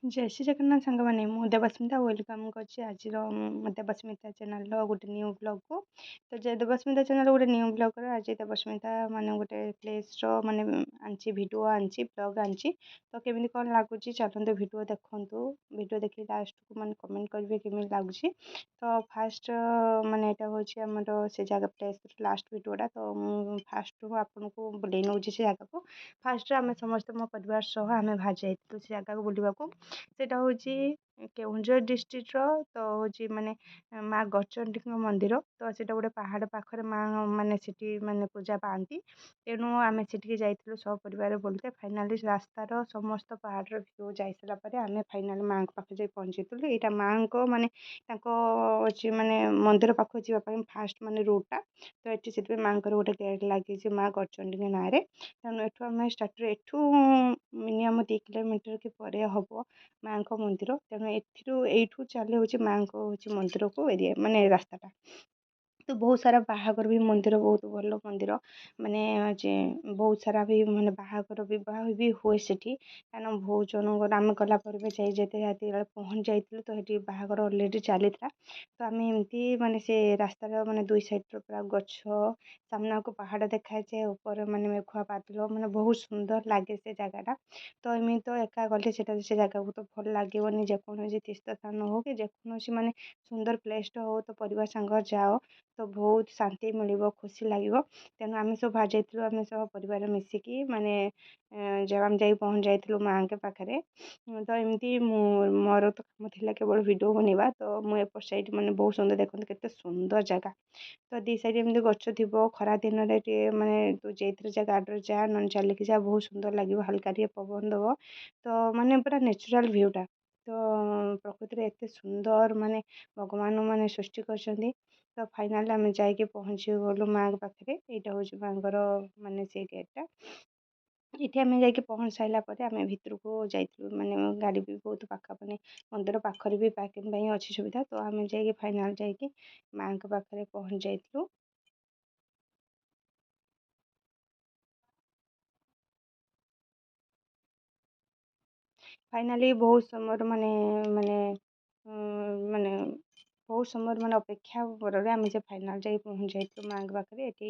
ଜୟ ଶ୍ରୀ ଜଗନ୍ନାଥ ସାଙ୍ଗମାନେ, ମୁଁ ଦେବସ୍ମିତା ୱେଲକମ୍ କରୁଛି ଆଜିର ଦେବସ୍ମିତା ଚ୍ୟାନେଲ୍ର ଗୋଟେ ନ୍ୟୁ ବ୍ଲଗ୍କୁ। ତ ଦେବସ୍ମିତା ଚ୍ୟାନେଲ୍ ଗୋଟେ ନ୍ୟୁ ବ୍ଲଗ୍ର ଆଜି ଦେବସ୍ମିତା ମାନେ ଗୋଟେ ପ୍ଲେସ୍ର ମାନେ ଆଣିଛି ଭିଡ଼ିଓ ଆଣିଛି ବ୍ଲଗ୍ ଆଣିଛି। ତ କେମିତି କ'ଣ ଲାଗୁଛି ଚାଲନ୍ତୁ ଭିଡ଼ିଓ ଦେଖନ୍ତୁ। ଭିଡ଼ିଓ ଦେଖି ଲାଷ୍ଟକୁ ମାନେ କମେଣ୍ଟ କରିବେ କେମିତି ଲାଗୁଛି। ତ ଫାଷ୍ଟ ମାନେ ଏଇଟା ହେଉଛି ଆମର ସେ ଜାଗା ପ୍ଲେସ୍ ଲାଷ୍ଟ ଭିଡ଼ିଓଟା। ତ ମୁଁ ଫାଷ୍ଟରୁ ଆପଣଙ୍କୁ ବୁଲେଇ ନେଉଛି ସେ ଜାଗାକୁ। ଫାଷ୍ଟରେ ଆମେ ସମସ୍ତେ ମୋ ପରିବାର ସହ ଆମେ ବାହାରି ଯାଇଥିଲୁ ସେ ଜାଗାକୁ ବୁଲିବାକୁ। ସେଇଟା ହେଉଛି କେଉଁଝର ଡିଷ୍ଟ୍ରିକ୍ଟର। ତ ହେଉଛି ମାନେ ମା ଗଡ଼ଚଣ୍ଡୀଙ୍କ ମନ୍ଦିର। ତ ସେଇଟା ଗୋଟେ ପାହାଡ଼ ପାଖରେ ମା ମାନେ ସେଠି ମାନେ ପୂଜା ପାଆନ୍ତି। ତେଣୁ ଆମେ ସେଠିକି ଯାଇଥିଲୁ ସହ ପରିବାର ବୁଲିତେ। ଫାଇନାଲି ରାସ୍ତାର ସମସ୍ତ ପାହାଡ଼ର ଭିଉ ଯାଇସାରିଲା ପରେ ଆମେ ଫାଇନାଲି ମାଆଙ୍କ ପାଖରେ ଯାଇ ପହଞ୍ଚିଥିଲୁ। ଏଇଟା ମାଆଙ୍କ ମାନେ ତାଙ୍କ ହେଉଛି ମାନେ ମନ୍ଦିର ପାଖକୁ ଯିବା ପାଇଁ ଫାଷ୍ଟ ମାନେ ରୁଟ୍ଟା। ତ ଏଠି ସେଥିପାଇଁ ମାଆଙ୍କର ଗୋଟେ ଗେଟ୍ ଲାଗିଛି ମା ଗଡ଼ଚଣ୍ଡୀଙ୍କ ନାଁରେ। ତେଣୁ ଏଠୁ ଆମେ ଷ୍ଟାର୍ଟରୁ ଏଠୁ ମିନିମମ୍ 2 କିଲୋମିଟର କି ପରେ ହେବ ମାଆଙ୍କ ମନ୍ଦିର। ତେଣୁ ଏଇଠୁ ଚାଲି ହେଉଛି ମାଆଙ୍କ ହେଉଛି ମନ୍ଦିରକୁ ମାନେ ରାସ୍ତାଟା। ତ ବହୁତ ସାରା ବାହାଘର ବି ମନ୍ଦିର ବହୁତ ଭଲ ମନ୍ଦିର। ମାନେ ଯେ ବହୁତ ସାରା ବି ମାନେ ବାହାଘର ବିବାହ ବି ହୁଏ ସେଠି। କାରଣ ବହୁତ ଜଣଙ୍କର ଆମେ ଗଲା ପରେ ବି ଯେତେବେଳେ ପହଞ୍ଚି ଯାଇଥିଲୁ ତ ସେଠି ବାହାଘର ଅଲରେଡ଼ି ଚାଲିଥିଲା। ତ ଆମେ ଏମିତି ମାନେ ସେ ରାସ୍ତାର ମାନେ ଦୁଇ ସାଇଡ଼୍ର ପୁରା ଗଛ, ସାମ୍ନାକୁ ପାହାଡ଼ ଦେଖାଯାଏ, ଉପରେ ମାନେ ମେଘୁଆ ବାଦଲ, ମାନେ ବହୁତ ସୁନ୍ଦର ଲାଗେ ସେ ଜାଗାଟା। ତ ଏମିତି ତ ଏକା ଗଲେ ସେ ଜାଗାକୁ ତ ଭଲ ଲାଗିବନି। ଯେକୌଣସି ତୀର୍ଥ ସ୍ଥାନ ହଉ କି ଯେକୌଣସି ମାନେ ସୁନ୍ଦର ପ୍ଲେସ୍ଟା ହଉ ତ ପରିବାର ସାଙ୍ଗ ଯାଅ ତ ବହୁତ ଶାନ୍ତି ମିଳିବ, ଖୁସି ଲାଗିବ। ତେଣୁ ଆମେ ସବୁ ବାହାରି ଯାଇଥିଲୁ, ଆମେ ସବୁ ପରିବାର ମିଶିକି ମାନେ ଆମେ ଯାଇ ପହଞ୍ଚି ଯାଇଥିଲୁ ମାଆଙ୍କ ପାଖରେ। ତ ଏମିତି ମୋର ତ କାମ ଥିଲା କେବଳ ଭିଡ଼ିଓ ବନେଇବା। ତ ମୁଁ ଏପଟ ସାଇଡ଼୍ ମାନେ ବହୁତ ସୁନ୍ଦର, ଦେଖନ୍ତୁ କେତେ ସୁନ୍ଦର ଜାଗା। ତ ଦୁଇ ସାଇଡ଼୍ ଏମିତି ଗଛ ଥିବ। ଖରା ଦିନରେ ଟିକେ ମାନେ ତୁ ଯେଇଥିରେ ଯା ଗାଡ଼ିରେ ଯା ନହେଲେ ଚାଲିକି ଯା, ବହୁତ ସୁନ୍ଦର ଲାଗିବ। ହାଲକା ଟିକେ ପବନ ଦେବ। ତ ମାନେ ପୁରା ନ୍ୟାଚୁରାଲ୍ ଭିଉଟା। ତ ପ୍ରକୃତିରେ ଏତେ ସୁନ୍ଦର ମାନେ ଭଗବାନ ମାନେ ସୃଷ୍ଟି କରିଛନ୍ତି। ତ ଫାଇନାଲି ଆମେ ଯାଇକି ପହଞ୍ଚି ଗଲୁ ମାଆଙ୍କ ପାଖରେ। ଏଇଟା ହେଉଛି ମାଆଙ୍କର ମାନେ ସେ ଗେଟ୍ଟା। ଏଠି ଆମେ ଯାଇକି ପହଞ୍ଚି ସାରିଲା ପରେ ଆମେ ଭିତରକୁ ଯାଇଥିଲୁ। ମାନେ ଗାଡ଼ି ବି ବହୁତ ପାଖ, ମାନେ ମନ୍ଦିର ପାଖରେ ବି ପାର୍କିଂ ପାଇଁ ଅଛି ସୁବିଧା। ତ ଆମେ ଯାଇକି ଫାଇନାଲ୍ ଯାଇକି ମାଆଙ୍କ ପାଖରେ ପହଞ୍ଚି ଯାଇଥିଲୁ। ଫାଇନାଲି ବହୁତ ସମୟର ମାନେ ମାନେ ବହୁତ ସମୟର ମାନେ ଅପେକ୍ଷା ପରରେ ଆମେ ଯେ ଫାଇନାଲ୍ ଯାଇ ପହଞ୍ଚି ଯାଇଥିଲୁ ମାଆଙ୍କ ପାଖରେ। ଏଠି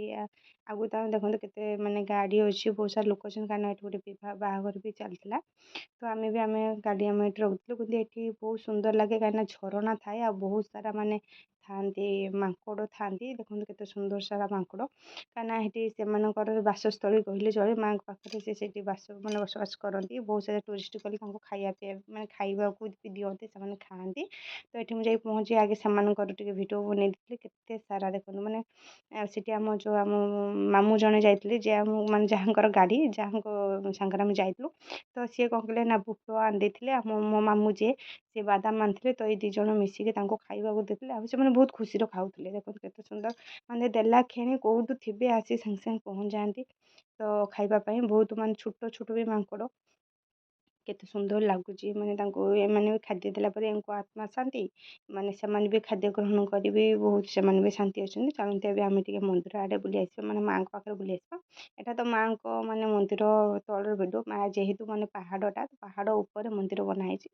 ଆଗକୁ ତ ଆମେ ଦେଖନ୍ତୁ କେତେ ମାନେ ଗାଡ଼ି ଅଛି, ବହୁତ ସାରା ଲୋକ ଅଛନ୍ତି। କାରଣ ଏଠି ଗୋଟେ ବାହାଘର ବି ଚାଲିଥିଲା। ତ ଆମେ ଗାଡ଼ି ଏଠି ରଖିଥିଲୁ। କିନ୍ତୁ ଏଠି ବହୁତ ସୁନ୍ଦର ଲାଗେ କାହିଁକିନା ଝରଣା ଥାଏ ଆଉ ବହୁତ ସାରା ମାନେ ଥାଆନ୍ତି, ମାଙ୍କଡ଼ ଥାଆନ୍ତି। ଦେଖନ୍ତୁ କେତେ ସୁନ୍ଦର ସାରା ମାଙ୍କଡ଼। କାହିଁକିନା ସେଠି ସେମାନଙ୍କର ବାସସ୍ଥଳୀ କହିଲେ ଚଳେ। ମାଆଙ୍କ ପାଖରେ ସେ ସେଠି ବସବାସ କରନ୍ତି। ବହୁତ ସାରା ଟୁରିଷ୍ଟ ଗଲେ ତାଙ୍କୁ ଖାଇବା ପିଇବା ମାନେ ଖାଇବାକୁ ବି ଦିଅନ୍ତି, ସେମାନେ ଖାଆନ୍ତି। ତ ଏଠି ମୁଁ ଯାଇ ପହଞ୍ଚି ଆଗେ ସେମାନଙ୍କର ଟିକେ ଭିଡ଼ିଓ ବନେଇ ଦେଇଥିଲି। କେତେ ସାରା ଦେଖନ୍ତୁ ମାନେ ସେଠି ଆମ ମାମୁଁ ଜଣେ ଯାଇଥିଲେ, ଯେ ମାନେ ଯାହାଙ୍କର ଗାଡ଼ି, ଯାହାଙ୍କ ସାଙ୍ଗରେ ଆମେ ଯାଇଥିଲୁ। ତ ସିଏ କ'ଣ କଲେ ନା ବୁଟ ଆଣିଦେଇଥିଲେ। ମୋ ମାମୁଁ ଯିଏ, ସିଏ ବାଦାମ ଆଣିଥିଲେ। ତ ଏଇ 2 ଜଣ ମିଶିକି ତାଙ୍କୁ ଖାଇବାକୁ ଦେଇଥିଲେ। ଆଉ ସେମାନେ ବହୁତ ଖୁସିରେ ଖାଉଥିଲେ। ଦେଖନ୍ତୁ କେତେ ସୁନ୍ଦର, ମାନେ ଦେଲା କ୍ଷଣି କେଉଁଠୁ ଥିବେ ଆସି ସାଙ୍ଗେ ସାଙ୍ଗେ ପହଞ୍ଚି ଯାଆନ୍ତି। ତ ଖାଇବା ପାଇଁ ବହୁତ ମାନେ ଛୋଟ ଛୋଟ ବି ମାଙ୍କଡ଼, କେତେ ସୁନ୍ଦର ଲାଗୁଛି। ମାନେ ତାଙ୍କୁ ଏମାନେ ବି ଖାଦ୍ୟ ଦେଲା ପରେ ୟାଙ୍କୁ ଆତ୍ମା ଶାନ୍ତି, ମାନେ ସେମାନେ ବି ଖାଦ୍ୟ ଗ୍ରହଣ କରିବି ବହୁତ ସେମାନେ ବି ଶାନ୍ତି ଅଛନ୍ତି। ଚାଲନ୍ତୁ ଏବେ ଆମେ ଟିକେ ମନ୍ଦିର ଆଡ଼େ ବୁଲି ଆସିବା, ମାନେ ମାଆଙ୍କ ପାଖରେ ବୁଲି ଆସିବା। ଏଇଟା ତ ମାଆଙ୍କ ମାନେ ମନ୍ଦିର ତଳର ଭିଡ଼ିଓ। ମା ଯେହେତୁ ମାନେ ପାହାଡ଼ଟା, ପାହାଡ଼ ଉପରେ ମନ୍ଦିର ବନା ହେଇଛି,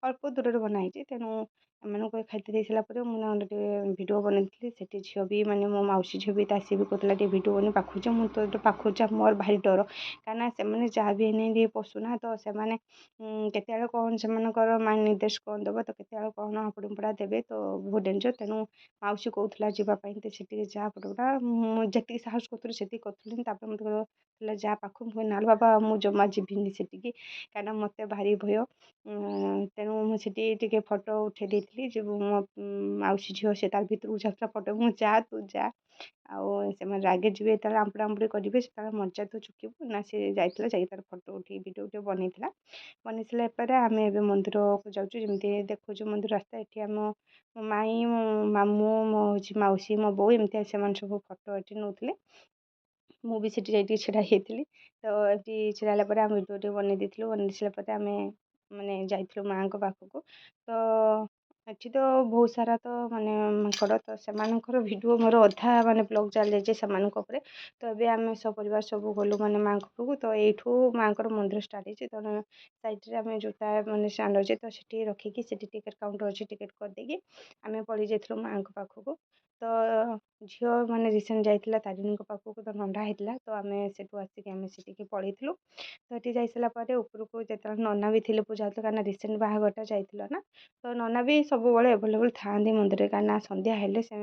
ଅଳ୍ପ ଦୂରରେ ବନା ହେଇଛି। ତେଣୁ ଏମାନଙ୍କୁ ଖାଦ୍ୟ ଦେଇ ସାରିଲା ପରେ ମୁଁ ନହେଲେ ଟିକେ ଭିଡ଼ିଓ ବନେଇଥିଲି। ସେଠି ଝିଅ ବି ମାନେ ମୋ ମାଉସୀ ଝିଅ ବି ସିଏ ବି କହୁଥିଲା ଟିକେ ଭିଡ଼ିଓ ବନେଇ ପାଖକୁ ଯା। ମୁଁ ତ ପାଖକୁ ଯା ମୋର ଭାରି ଡର, କାହିଁକିନା ସେମାନେ ଯାହା ବି ହେଲେ ଟିକେ ପଶୁ ନା। ତ ସେମାନେ କେତେବେଳେ କ'ଣ ସେମାନଙ୍କର ମାଇଣ୍ଡ ନିର୍ଦ୍ଦେଶ କ'ଣ ଦେବ, ତ କେତେବେଳେ କ'ଣ ହାପୁଡ଼ି ଫୁପୁଡ଼ା ଦେବେ, ତ ବହୁତ ଡେଞ୍ଜର। ତେଣୁ ମାଉସୀ କହୁଥିଲା ଯିବା ପାଇଁ, ତ ସେଠିକି ଯା ପଟୁଟା। ମୁଁ ଯେତିକି ସାହସ କରୁଥିଲି ସେତିକି କରୁଥିଲି। ତାପରେ ମୋତେ କହିଲା ଯା ପାଖକୁ। ମୁଁ କହିଲି ନାଲୋ ବାବା ମୁଁ ଜମା ଯିବିନି ସେଠିକି, କାହିଁକିନା ମୋତେ ଭାରି ଭୟ। ତେଣୁ ମୁଁ ସେଠି ଟିକେ ଫଟୋ ଉଠାଇ ଦେଇଥିଲି। ଯେ ମୋ ମାଉସୀ ଝିଅ ସେ ତାର ଭିତରକୁ ଯାଉଥିଲା ଫଟୋ, ମୁଁ ଯା ତୁ ଯା, ଆଉ ସେମାନେ ରାଗି ଯିବେ ଯେତେବେଳେ ଆମ୍ପୁଡ଼ା ଆମ୍ପୁଡ଼ି କରିବେ, ସେତେବେଳେ ମଜା ତୁ ଚୁକିବୁ ନା। ସେ ଯାଇଥିଲା, ଯାଇକି ତାର ଫଟୋ ଉଠାଇ ଭିଡ଼ିଓ ଟିକେ ବନେଇଥିଲା। ବନେଇ ସାରିଲା ପରେ ଆମେ ଏବେ ମନ୍ଦିରକୁ ଯାଉଛୁ। ଯେମିତି ଦେଖୁଛୁ ମନ୍ଦିର ରାସ୍ତା, ଏଠି ମୋ ମାଇଁ, ମୋ ମାମୁଁ, ମୋ ମାଉସୀ, ମୋ ବୋଉ, ଏମିତି ସେମାନେ ସବୁ ଫଟୋ ଏଠି ନେଉଥିଲେ। ମୁଁ ବି ସେଠି ଯାଇ ଟିକେ ଛିଡ଼ା ହେଇଥିଲି। ତ ଏଠି ଛିଡ଼ା ହେଲା ପରେ ଆମେ ଭିଡ଼ିଓ ଟିକେ ବନେଇ ଦେଇଥିଲୁ। ବନେଇ ସାରିଲା ପରେ ଆମେ ମାନେ ଯାଇଥିଲୁ ମାଆଙ୍କ ପାଖକୁ। ତ ଏଠି ତ ବହୁତ ସାରା ତ ମାନେ ମାଙ୍କଡ଼, ତ ସେମାନଙ୍କର ଭିଡ଼ିଓ ମୋର ଅଧା ମାନେ ବ୍ଲଗ୍ ଚାଲିଯାଇଛି ସେମାନଙ୍କ ଉପରେ। ତ ଏବେ ଆମେ ସପରିବାର ସବୁ ଗଲୁ ମାନେ ମାଆଙ୍କ ପାଖକୁ। ତ ଏଇଠୁ ମାଆଙ୍କର ମନ୍ଦିର ଷ୍ଟାର୍ଟ ହେଇଛି। ତ ସାଇଡ଼୍ରେ ଆମେ ଜୋତା ମାନେ ଷ୍ଟାଣ୍ଡ ଅଛି, ତ ସେଠି ରଖିକି ସେଠି ଟିକେଟ୍ କାଉଣ୍ଟର୍ ଅଛି, ଟିକେଟ୍ କରିଦେଇକି ଆମେ ପଳେଇ ଯାଇଥିଲୁ ମାଆଙ୍କ ପାଖକୁ। ତ ଝିଅ ମାନେ ରିସେଣ୍ଟ ଯାଇଥିଲା ତାରିଣୀଙ୍କ ପାଖକୁ, ତ ନଣ୍ଡା ହେଇଥିଲା, ତ ଆମେ ସେଠୁ ଆସିକି ଆମେ ସେଠିକି ପଳେଇଥିଲୁ। ତ ଏଠି ଯାଇସାରିଲା ପରେ ଉପରକୁ ଯେତେବେଳେ ନନା ବି ଥିଲେ ପୂଜା ହେଉଥିଲା, କାହିଁକିନା ରିସେଣ୍ଟ ବାହାଘରଟା ଯାଇଥିଲା ନା, ତ ନନା ବି ସବୁବେଳେ ଆଭେଲେବୁଲ୍ ଥାଆନ୍ତି ମନ୍ଦିରରେ, କାହିଁକିନା ସନ୍ଧ୍ୟା ହେଲେ ସେ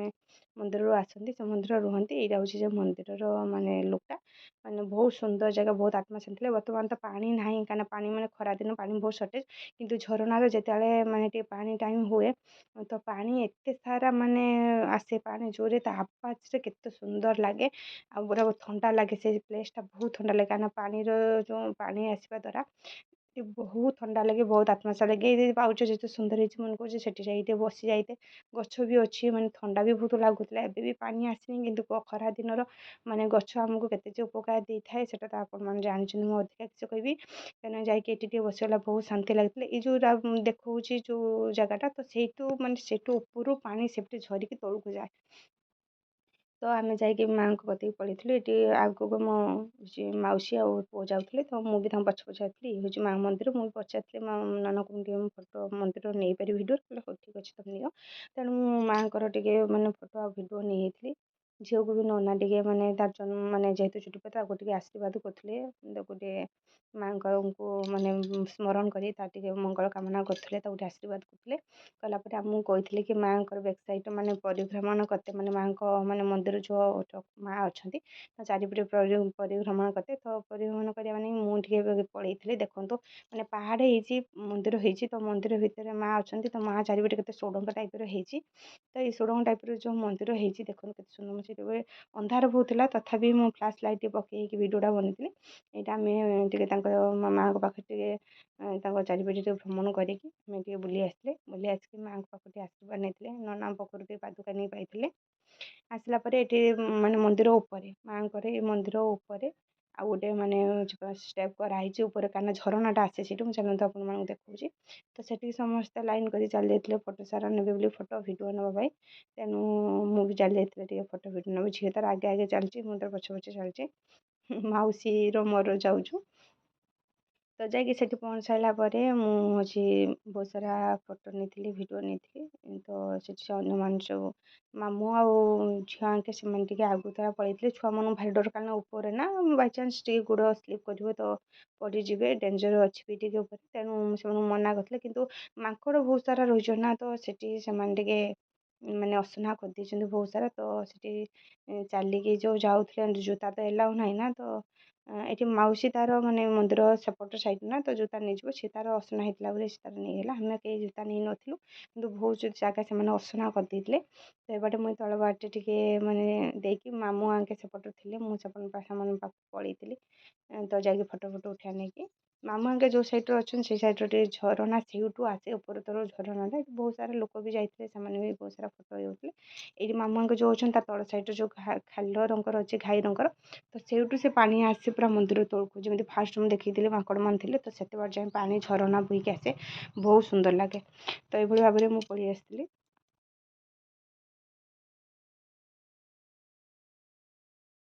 ମନ୍ଦିରରୁ ଆସନ୍ତି, ସେ ମନ୍ଦିର ରୁହନ୍ତି। ଏଇଟା ହେଉଛି ଯେ ମନ୍ଦିରର ମାନେ ଲୁକ୍ଟା, ମାନେ ବହୁତ ସୁନ୍ଦର ଜାଗା, ବହୁତ ଆତ୍ମା ଶାନ୍ତି ଥିଲେ। ବର୍ତ୍ତମାନ ତ ପାଣି ନାହିଁ, କାହିଁକିନା ପାଣି ମାନେ ଖରାଦିନ ପାଣି ବହୁତ ସର୍ଟେଜ୍, କିନ୍ତୁ ଝରଣାର ଯେତେବେଳେ ମାନେ ଟିକେ ପାଣି ଟାଇମ୍ ହୁଏ, ତ ପାଣି ଏତେ ସାରା ମାନେ ଆସେ ପାଣି ଜୋରେ, ତା ଆବାଜରେ କେତେ ସୁନ୍ଦର ଲାଗେ। ଆଉ ପୁରା ଥଣ୍ଡା ଲାଗେ, ସେ ପ୍ଲେସ୍ଟା ବହୁତ ଥଣ୍ଡା ଲାଗେ, କାହିଁକିନା ପାଣିର ଯେଉଁ ପାଣି ଆସିବା ଦ୍ୱାରା ବହୁତ ଥଣ୍ଡା ଲାଗେ, ବହୁତ ଆତ୍ମା ଲାଗେ। ଏଇ ପାଉଛ ଯେତେ ସୁନ୍ଦର ହେଇଛି, ମନେ କରୁଛି ସେଠି ଯାଇତେ ବସି ଯାଇତେ। ଗଛ ବି ଅଛି, ମାନେ ଥଣ୍ଡା ବି ବହୁତ ଲାଗୁଥିଲା। ଏବେ ବି ପାଣି ଆସିନି, କିନ୍ତୁ ଖରା ଦିନର ମାନେ ଗଛ ଆମକୁ କେତେ ଯେ ଉପକାର ଦେଇଥାଏ, ସେଟା ତ ଆପଣମାନେ ଜାଣିଛନ୍ତି, ମୁଁ ଅଧିକା କିଛି କହିବି। କାହିଁକିନା ଯାଇକି ଏଠି ଟିକେ ବସିଗଲା ବହୁତ ଶାନ୍ତି ଲାଗିଥିଲା। ଏଇ ଯେଉଁ ଦେଖଉଛି ଯେଉଁ ଜାଗାଟା, ତ ସେଇଠୁ ମାନେ ସେଇଠୁ ଉପରୁ ପାଣି ସେଠି ଝରିକି ତଳକୁ ଯାଏ। ତ ଆମେ ଯାଇକି ମାଆଙ୍କ କତିକି ପଳେଇଥିଲୁ। ଏଠି ଆଗକୁ ମୋ ମାଉସୀ ଆଉ ପୁଅ ଯାଉଥିଲେ, ତ ମୁଁ ବି ତାଙ୍କ ପଛେ ପଛେ ଆସିଥିଲି। ଇଏ ହେଉଛି ମାଆ ମନ୍ଦିର। ମୁଁ ବି ପଚାରିଥିଲି ନନାଙ୍କୁ, ମୁଁ ଟିକେ ମୁଁ ଫଟୋ ମନ୍ଦିର ନେଇପାରିବି ଭିଡ଼ିଓ? କହିଲେ ହଉ ଠିକ୍ ଅଛି ତମେ ନିଅ। ତେଣୁ ମୁଁ ମାଆଙ୍କର ଟିକେ ମାନେ ଫଟୋ ଆଉ ଭିଡ଼ିଓ ନେଇଯାଇଥିଲି। ଝିଅକୁ ବି ନନା ଟିକେ ମାନେ ତାର ମାନେ ଯେହେତୁ ଛୁଟି ପଡ଼ିଥିଲା, ତାକୁ ଟିକେ ଆଶୀର୍ବାଦ କରୁଥିଲେ, ତାକୁ ଟିକେ ମାଆଙ୍କୁ ମାନେ ସ୍ମରଣ କରି ତାର ଟିକେ ମଙ୍ଗଳ କାମନା କରୁଥିଲେ, ତାକୁ ଟିକେ ଆଶୀର୍ବାଦ କରୁଥିଲେ। କଲା ପରେ ଆମକୁ କହିଥିଲେ କି ମାଆଙ୍କର ବ୍ୟାକ୍ ସାଇଡ଼୍ ମାନେ ପରିଭ୍ରମଣ କରିତେ, ମାନେ ମାଆଙ୍କ ମାନେ ମନ୍ଦିର ଯେଉଁ ମାଆ ଅଛନ୍ତି, ତ ଚାରିପଟେ ପରିଭ୍ରମଣ କରିତେ। ତ ପରିଭ୍ରମଣ କରିବା ମାନେ ମୁଁ ଟିକେ ପଳେଇଥିଲି। ଦେଖନ୍ତୁ ମାନେ ପାହାଡ଼ ହେଇଛି, ମନ୍ଦିର ହେଇଛି, ତ ମନ୍ଦିର ଭିତରେ ମାଆ ଅଛନ୍ତି, ତ ମାଆ ଚାରିପଟେ କେତେ ଷୋଡ଼ଙ୍ଗ ଟାଇପ୍ର ହେଇଛି। ତ ଏଇ ଷୋଡ଼ଙ୍ଗ ଟାଇପ୍ର ଯେଉଁ ମନ୍ଦିର ହେଇଛି, ଦେଖନ୍ତୁ କେତେ ସୁନ୍ଦର। ମୁଁ ସେଠି ଅନ୍ଧାର ବହୁତ ଥିଲା, ତଥାପି ମୁଁ ଫ୍ଲାସ୍ ଲାଇଟ୍ ପକେଇକି ଭିଡ଼ିଓଟା ବନେଇଥିଲି। ଏଇଟା ଆମେ ଟିକେ ତାଙ୍କ ମାଆଙ୍କ ପାଖରେ ଟିକେ ତାଙ୍କ ଚାରିପଟେ ଟିକେ ଭ୍ରମଣ କରିକି ଆମେ ଟିକେ ବୁଲି ଆସିଥିଲେ। ବୁଲି ଆସିକି ମାଆଙ୍କ ପାଖକୁ ଟିକେ ଆଶୀର୍ବାଦ ନେଇଥିଲେ, ନନାଙ୍କ ପାଖରୁ ଟିକେ ପାଦୁକା ନେଇ ପାଇଥିଲେ। ଆସିଲା ପରେ ଏଠି ମାନେ ମନ୍ଦିର ଉପରେ, ମାଆଙ୍କର ଏଇ ମନ୍ଦିର ଉପରେ ଆଉ ଗୋଟେ ମାନେ ଷ୍ଟେପ୍ କରାହେଇଛି ଉପରେ, କାହିଁକିନା ଝରଣାଟା ଆସେ ସେଇଠୁ। ମୁଁ ଚାଲନ୍ତୁ ଆପଣମାନଙ୍କୁ ଦେଖାଉଛି। ତ ସେଠିକି ସମସ୍ତେ ଲାଇନ୍ କରି ଚାଲି ଯାଇଥିଲେ ଫଟୋ ସାରା ନେବେ ବୋଲି, ଫଟୋ ଭିଡ଼ିଓ ନେବା ପାଇଁ। ତେଣୁ ମୁଁ ବି ଚାଲି ଯାଇଥିଲି ଟିକେ ଫଟୋ ଭିଡ଼ିଓ ନେବି। ଝିଅ ତାର ଆଗେ ଆଗେ ଚାଲିଛି, ମୁଁ ତାର ପଛେ ପଛେ ଚାଲିଛି। ମାଉସୀର ମୋର ଯାଉଛୁ। ତ ଯାଇକି ସେଠି ପହଞ୍ଚି ସାରିଲା ପରେ ମୁଁ ହେଉଛି ବହୁତ ସାରା ଫଟୋ ନେଇଥିଲି, ଭିଡ଼ିଓ ନେଇଥିଲି। ତ ସେଠି ସେ ଅନ୍ୟମାନେ ସବୁ ମାମୁଁ ଆଉ ଝିଅ ଆଙ୍କେ ସେମାନେ ଟିକେ ଆଗତୁରା ପଳେଇଥିଲେ। ଛୁଆମାନଙ୍କୁ ଭାରି ଡର, କାରଣ ଉପରେ ନା ବାଇଚାନ୍ସ ଟିକେ ଗୋଡ଼ ସ୍ଲିପ୍ କରିବ ତ ପଡ଼ିଯିବେ, ଡେଞ୍ଜର ଅଛି ବି ଟିକେ ଉପରେ। ତେଣୁ ସେମାନଙ୍କୁ ମନା କରିଥିଲେ, କିନ୍ତୁ ମାଙ୍କଡ଼ ବହୁତ ସାରା ରହିଛନ୍ତି ନା, ତ ସେଠି ସେମାନେ ଟିକେ ମାନେ ଅସନା କରିଦେଇଛନ୍ତି ବହୁତ ସାରା। ତ ସେଠି ଚାଲିକି ଯେଉଁ ଯାଉଥିଲେ, ଜୋତା ତ ଏଲାଉ ନାହିଁ ନା, ତ ଏଠି ମାଉସୀ ତାର ମାନେ ମନ୍ଦିର ସେପଟ ସାଇଡ଼୍ ନା, ତ ଜୋତା ନେଇଯିବ। ସେ ତାର ଅସନା ହେଇଥିଲା ବୋଲି ସେ ତାର ନେଇଗଲା। ଆମେ କେହି ଜୋତା ନେଇନଥିଲୁ, କିନ୍ତୁ ବହୁତ ଜାଗା ସେମାନେ ଅସନା କରିଦେଇଥିଲେ। ତ ଏବାଟେ ମୁଁ ତଳ ବାଟେ ଟିକେ ମାନେ ଦେଇକି ମାମୁଁ ଆଙ୍କେ ସେପଟ ଥିଲେ, ମୁଁ ସେପଟ ସେମାନଙ୍କ ପାଖକୁ ପଳେଇଥିଲି। ତ ଯାଇକି ଫଟୋ ଉଠେଇବା ନେଇକି ମାମୁଁ ଆଙ୍କେ ଯେଉଁ ସାଇଡ଼୍ରେ ଅଛନ୍ତି, ସେଇ ସାଇଡ଼୍ରେ ଟିକେ ଝରଣା ସେଇଠୁ ଆସେ, ଉପର ତଳ ଝରଣାଟା। ବହୁତ ସାରା ଲୋକ ବି ଯାଇଥିଲେ, ସେମାନେ ବି ବହୁତ ସାରା ଫଟୋ ହେଉଥିଲେ। ଏଇଠି ମାମୁଁ ଆଙ୍କେ ଯେଉଁ ଅଛନ୍ତି, ତା ତଳ ସାଇଡ଼୍ରେ ଯେଉଁ ଖାଲ ରଙ୍ଗର ଅଛି, ଘାଇ ରଙ୍ଗର, ତ ସେଇଠୁ ସେ ପାଣି ଆସେ ପୁରା ମନ୍ଦିର ତଳକୁ। ଯେମିତି ଫାଷ୍ଟ ମୁଁ ଦେଖିଥିଲି ମାଙ୍କଡ଼ମାନେ ଥିଲେ, ତ ସେତେବେଳେ ଯାଏଁ ପାଣି ଝରଣା ବୋହିକି ଆସେ, ବହୁତ ସୁନ୍ଦର ଲାଗେ। ତ ଏଇଭଳି ଭାବରେ ମୁଁ ପଳେଇ ଆସିଥିଲି।